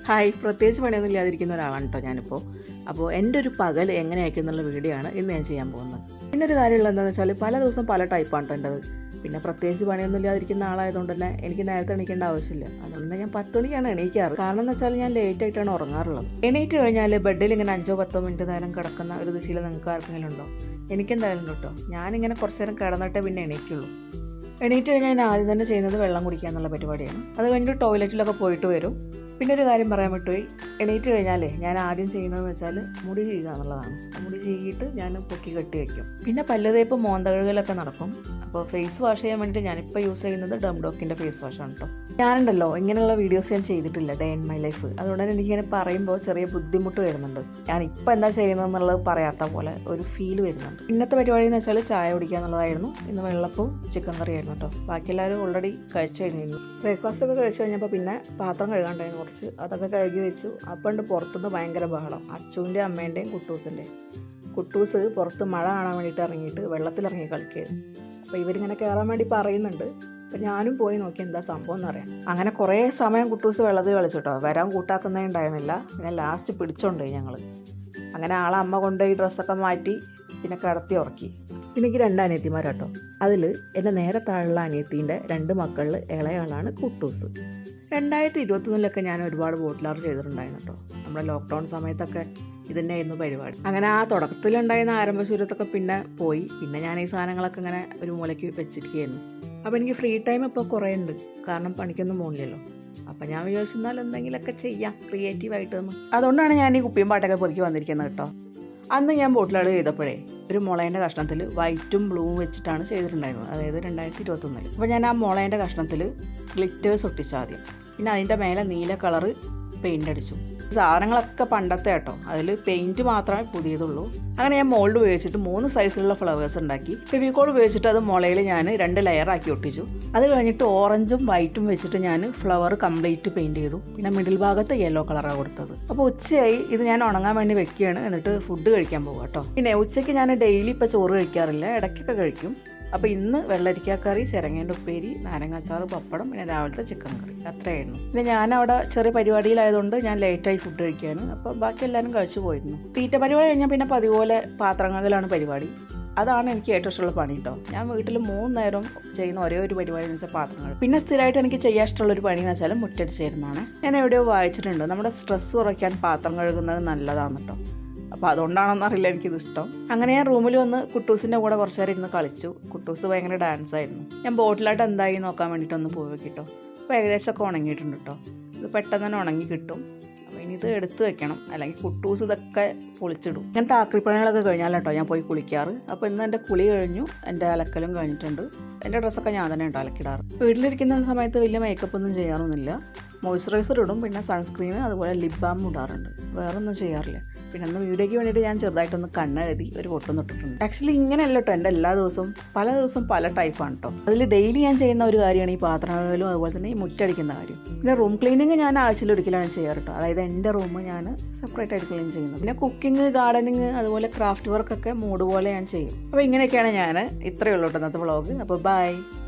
Hi, പ്രത്യേകിച്ച് പണിയൊന്നും ഇല്ലാതിരിക്കുന്ന ഒരാളാണ് കേട്ടോ ഞാനിപ്പോൾ. അപ്പോൾ എൻ്റെ ഒരു പകൽ എങ്ങനെയായിരിക്കും എന്നുള്ള വീഡിയോ ആണ് ഇന്ന് ഞാൻ ചെയ്യാൻ പോകുന്നത്. പിന്നെ ഒരു കാര്യമുള്ളത് എന്താണെന്ന് വെച്ചാൽ പല ദിവസം പല ടൈപ്പാണ് കേട്ടോ എൻ്റെത്. പിന്നെ പ്രത്യേകിച്ച് പണിയൊന്നും ഇല്ലാതിരിക്കുന്ന ആളായതുകൊണ്ട് തന്നെ എനിക്ക് നേരത്തെ എണീക്കേണ്ട ആവശ്യമില്ല. അതുകൊണ്ട് തന്നെ ഞാൻ 10 മണിക്കാണ് എണീക്കാറ്. കാരണം എന്ന് വെച്ചാൽ ഞാൻ ലേറ്റ് ആയിട്ടാണ് ഉറങ്ങാറുള്ളത്. എണീറ്റ് കഴിഞ്ഞാൽ ബെഡിൽ ഇങ്ങനെ 5-10 മിനിറ്റ് നേരം കിടക്കുന്ന ഒരു ദിശയിൽ നിങ്ങൾക്ക് ആർക്കെങ്കിലും ഉണ്ടോ? എനിക്കെന്തായാലും കേട്ടോ. ഞാനിങ്ങനെ കുറച്ച് നേരം കിടന്നിട്ടേ പിന്നെ എണീക്കുള്ളൂ. എണീറ്റ് കഴിഞ്ഞാൽ ഞാൻ ആദ്യം തന്നെ ചെയ്യുന്നത് വെള്ളം കുടിക്കുക എന്നുള്ള പരിപാടിയാണ്. അത് കഴിഞ്ഞിട്ട് ടോയ്ലറ്റിലൊക്കെ പോയിട്ട് വരും. പിന്നെ ഒരു കാര്യം പറയാൻ വിട്ടുപോയി, എണീറ്റ് കഴിഞ്ഞാലേ ഞാൻ ആദ്യം ചെയ്യുന്നതെന്ന് വെച്ചാൽ മുടി ചെയ്യുക എന്നുള്ളതാണ്. മുടി ചെയ്തിട്ട് ഞാൻ പൊക്കി കെട്ടി വയ്ക്കും. പിന്നെ പല്ല് തേപ്പ്, മോന്ത കഴുകലൊക്കെ നടക്കും. അപ്പോൾ ഫേസ് വാഷ് ചെയ്യാൻ വേണ്ടിയിട്ട് ഞാനിപ്പോൾ യൂസ് ചെയ്യുന്നത് ഡംഡോക്കിൻ്റെ ഫേസ് വാഷാണ് കേട്ടോ. ഞാനുണ്ടല്ലോ ഇങ്ങനെയുള്ള വീഡിയോസ് ഞാൻ ചെയ്തിട്ടില്ല, ഡേ ഇൻ മൈ ലൈഫ്. അതുകൊണ്ട് തന്നെ എനിക്കിങ്ങനെ പറയുമ്പോൾ ചെറിയ ബുദ്ധിമുട്ട് വരുന്നുണ്ട്. ഞാനിപ്പോൾ എന്താ ചെയ്യുന്നതെന്നുള്ളത് പറയാത്ത പോലെ ഒരു ഫീൽ വരുന്നുണ്ട്. ഇന്നത്തെ പരിപാടി എന്ന് വെച്ചാൽ ചായ കുടിക്കുക എന്നുള്ളതായിരുന്നു. ഇന്ന് വെള്ളപ്പവും ചിക്കൻ കറി ആയിരുന്നു കേട്ടോ. ബാക്കി എല്ലാവരും ഓൾറെഡി കഴിച്ചു കഴിഞ്ഞിരുന്നു. ബ്രേക്ക്ഫാസ്റ്റ് ഒക്കെ കഴിച്ചു കഴിഞ്ഞപ്പോൾ പിന്നെ പാത്രം കഴുകാണ്ടായിരുന്നു കുറച്ച്. അതൊക്കെ കഴുകി വെച്ചു. അപ്പം ഉണ്ട് പുറത്തുനിന്ന് ഭയങ്കര ബഹളം, അച്ചുവിൻ്റെ അമ്മേൻ്റെയും കുട്ടൂസിൻ്റെയും. കുട്ടൂസ് പുറത്ത് മഴ കാണാൻ വേണ്ടിയിട്ട് ഇറങ്ങിയിട്ട് വെള്ളത്തിലിറങ്ങി കളിക്കുകയായിരുന്നു. അപ്പോൾ ഇവരിങ്ങനെ കയറാൻ വേണ്ടി പറയുന്നുണ്ട്. അപ്പം ഞാനും പോയി നോക്കി എന്താ സംഭവം എന്നറിയാം. അങ്ങനെ കുറേ സമയം കുട്ടൂസ് വെള്ളത്തിൽ കളിച്ചു കേട്ടോ. വരാൻ കൂട്ടാക്കുന്നേ ഉണ്ടായിരുന്നില്ല. പിന്നെ ലാസ്റ്റ് പിടിച്ചോണ്ടേ ഞങ്ങൾ. അങ്ങനെ ആളെ അമ്മ കൊണ്ടുപോയി ഡ്രസ്സൊക്കെ മാറ്റി പിന്നെ കിടത്തി ഉറക്കി. എനിക്ക് 2 അനിയത്തിമാരാട്ടോ. അതിൽ എൻ്റെ നേരെ താഴെയുള്ള അനിയത്തീൻ്റെ 2 മക്കളിൽ ഇളയാളാണ് കുട്ടൂസ്. 2021 ഞാൻ ഒരുപാട് ബോട്ടിലാർ ചെയ്തിട്ടുണ്ടായിരുന്നു കേട്ടോ. നമ്മുടെ ലോക്ക്ഡൗൺ സമയത്തൊക്കെ ഇതന്നെയായിരുന്നു പരിപാടി. അങ്ങനെ ആ തുടക്കത്തിലുണ്ടായിരുന്ന ആരംഭശൂരത്തൊക്കെ പിന്നെ പോയി. പിന്നെ ഞാൻ ഈ സാധനങ്ങളൊക്കെ ഇങ്ങനെ ഒരു മൂലയ്ക്ക് വെച്ചിരിക്കുകയായിരുന്നു. അപ്പോൾ എനിക്ക് ഫ്രീ ടൈം ഇപ്പോൾ കുറേ ഉണ്ട്, കാരണം പണിക്കൊന്നും പോകുന്നില്ലല്ലോ. അപ്പം ഞാൻ വിചാരിച്ചെന്നാൽ എന്തെങ്കിലുമൊക്കെ ചെയ്യാം ക്രിയേറ്റീവായിട്ടെന്ന്. അതുകൊണ്ടാണ് ഞാൻ ഈ കുപ്പിയും പാട്ടൊക്കെ പൊറുക്കി വന്നിരിക്കുന്നത് കേട്ടോ. അന്ന് ഞാൻ ബോട്ടിലാട് ചെയ്തപ്പോഴേ ഒരു മുളേൻ്റെ കഷ്ണത്തിൽ വൈറ്റും ബ്ലൂവും വെച്ചിട്ടാണ് ചെയ്തിട്ടുണ്ടായിരുന്നത്, അതായത് 2021. അപ്പോൾ ഞാൻ ആ മുളേൻ്റെ കഷ്ണത്തിൽ ഗ്ലിറ്റേഴ്സ് ഒട്ടിച്ച ആദ്യം. പിന്നെ അതിൻ്റെ മേലെ നീല കളറ് പെയിൻ്റ് അടിച്ചു. സാധനങ്ങളൊക്കെ പണ്ടത്തെ കേട്ടോ, അതിൽ പെയിൻറ്റ് മാത്രമേ പുതിയതുള്ളൂ. അങ്ങനെ ഞാൻ മോൾഡ് ഉപയോഗിച്ചിട്ട് 3 സൈസിലുള്ള ഫ്ലവേഴ്സ് ഉണ്ടാക്കി. ഫെവിക്കോൾ ഉപയോഗിച്ചിട്ട് അത് മുളയിൽ ഞാൻ 2 ലെയറാക്കി ഒട്ടിച്ചു. അത് കഴിഞ്ഞിട്ട് ഓറഞ്ചും വൈറ്റും വെച്ചിട്ട് ഞാൻ ഫ്ലവർ കംപ്ലീറ്റ് പെയിൻറ്റ് ചെയ്തു. പിന്നെ മിഡിൽ ഭാഗത്ത് യെല്ലോ കളറാണ് കൊടുത്തത്. അപ്പോൾ ഉച്ചയായി, ഇത് ഞാൻ ഉണങ്ങാൻ വേണ്ടി വെക്കുകയാണ്. എന്നിട്ട് ഫുഡ് കഴിക്കാൻ പോകും കേട്ടോ. പിന്നെ ഉച്ചയ്ക്ക് ഞാൻ ഡെയിലി ഇപ്പോൾ ചോറ് കഴിക്കാറില്ല, ഇടയ്ക്കൊക്കെ കഴിക്കും. അപ്പോൾ ഇന്ന് വെള്ളരിക്കക്കറി, ചിരങ്ങേൻ്റെ ഉപ്പേരി, നാരങ്ങാച്ചാറ്, പപ്പടം, പിന്നെ രാവിലത്തെ ചിക്കൻ കറി, അത്രയായിരുന്നു. പിന്നെ ഞാനവിടെ ചെറിയ പരിപാടിയിലായതുകൊണ്ട് ഞാൻ ലേറ്റായി ഫുഡ് കഴിക്കുകയാണ്. അപ്പോൾ ബാക്കി എല്ലാവരും കഴിച്ചു പോയിരുന്നു. തീറ്റ പരിപാടി കഴിഞ്ഞാൽ പിന്നെ പതിപോലെ പാത്രങ്ങളിലാണ് പരിപാടി. അതാണ് എനിക്ക് ഏറ്റവും ഇഷ്ടമുള്ള പണി കേട്ടോ. ഞാൻ വീട്ടിൽ 3 നേരം ചെയ്യുന്ന ഒരേ ഒരു പരിപാടി എന്ന് വെച്ചാൽ പാത്രങ്ങൾ. പിന്നെ സ്ഥിരമായിട്ട് എനിക്ക് ചെയ്യാൻ ഇഷ്ടമുള്ളൊരു പണി എന്ന് വെച്ചാൽ മുറ്റടിച്ചിരുന്നാണ്. ഞാൻ എവിടെയോ വായിച്ചിട്ടുണ്ട്, നമ്മുടെ സ്ട്രെസ് കുറയ്ക്കാൻ പാത്രം കഴുകുന്നത് നല്ലതാണ് കേട്ടോ. അപ്പോൾ അതുകൊണ്ടാണെന്നറിയില്ല എനിക്കിത് ഇഷ്ടം. അങ്ങനെ ഞാൻ റൂമിൽ വന്ന് കുട്ടൂസിൻ്റെ കൂടെ കുറച്ച് നേരം ഇരുന്ന് കളിച്ചു. കുട്ടൂസ് ഭയങ്കര ഡാൻസ് ആയിരുന്നു. ഞാൻ ബോട്ടിലായിട്ട് എന്തായി നോക്കാൻ വേണ്ടിയിട്ടൊന്ന് പോയി കേട്ടോ. അപ്പോൾ ഏകദേശമൊക്കെ ഉണങ്ങിയിട്ടുണ്ട് കേട്ടോ. ഇത് പെട്ടെന്ന് തന്നെ ഉണങ്ങി കിട്ടും. അപ്പോൾ ഇനി ഇത് എടുത്ത് വെക്കണം, അല്ലെങ്കിൽ കുട്ടൂസ് ഇതൊക്കെ പൊളിച്ചിടും. ഞാൻ താക്രിപ്പണികളൊക്കെ കഴിഞ്ഞാൽ കേട്ടോ ഞാൻ പോയി കുളിക്കാറ്. അപ്പോൾ ഇന്ന് എൻ്റെ കുളി കഴിഞ്ഞു, എൻ്റെ അലക്കലും കഴിഞ്ഞിട്ടുണ്ട്. എൻ്റെ ഡ്രസ്സൊക്കെ ഞാൻ തന്നെ കേട്ടോ അലക്കിടാറ്. വീട്ടിലിരിക്കുന്ന സമയത്ത് വലിയ മേക്കപ്പ് ഒന്നും ചെയ്യാറൊന്നുമില്ല. മോയ്സ്ചറൈസർ ഇടും, പിന്നെ സൺസ്ക്രീൻ, അതുപോലെ ലിപ് ബാം ഇടാറുണ്ട്. വേറെ ഒന്നും ചെയ്യാറില്ല. പിന്നെ അന്ന് വീഡിയോയ്ക്ക് വേണ്ടിയിട്ട് ഞാൻ ചെറുതായിട്ടൊന്ന് കണ്ണെഴുതി ഒരു പൊട്ടും തൊട്ടിട്ടുണ്ട്. ആക്ച്വലി ഇങ്ങനെയല്ല കേട്ടോ എൻ്റെ എല്ലാ ദിവസവും, പല ദിവസവും പല ടൈപ്പാണ് കേട്ടോ. അതിൽ ഡെയിലി ഞാൻ ചെയ്യുന്ന ഒരു കാര്യമാണ് ഈ പാത്രങ്ങളും അതുപോലെ തന്നെ ഈ മുറ്റടിക്കുന്ന കാര്യം. പിന്നെ റൂം ക്ലീനിങ് ഞാൻ ആഴ്ചയിൽ ഒരിക്കലാണ് ചെയ്യാറ് കേട്ടോ. അതായത് എൻ്റെ റൂം ഞാൻ സെപ്പറേറ്റ് ആയിട്ട് ക്ലീൻ ചെയ്യുന്നത്. പിന്നെ കുക്കിംഗ്, ഗാർഡനിങ്, അതുപോലെ ക്രാഫ്റ്റ് വർക്കൊക്കെ മൂഡ് പോലെ ഞാൻ ചെയ്യും. അപ്പോൾ ഇങ്ങനെയൊക്കെയാണ് ഞാൻ. ഇത്രയേ ഉള്ളൂ കേട്ടോ ഇന്നത്തെ വ്ളോഗ്. അപ്പോൾ ബൈ.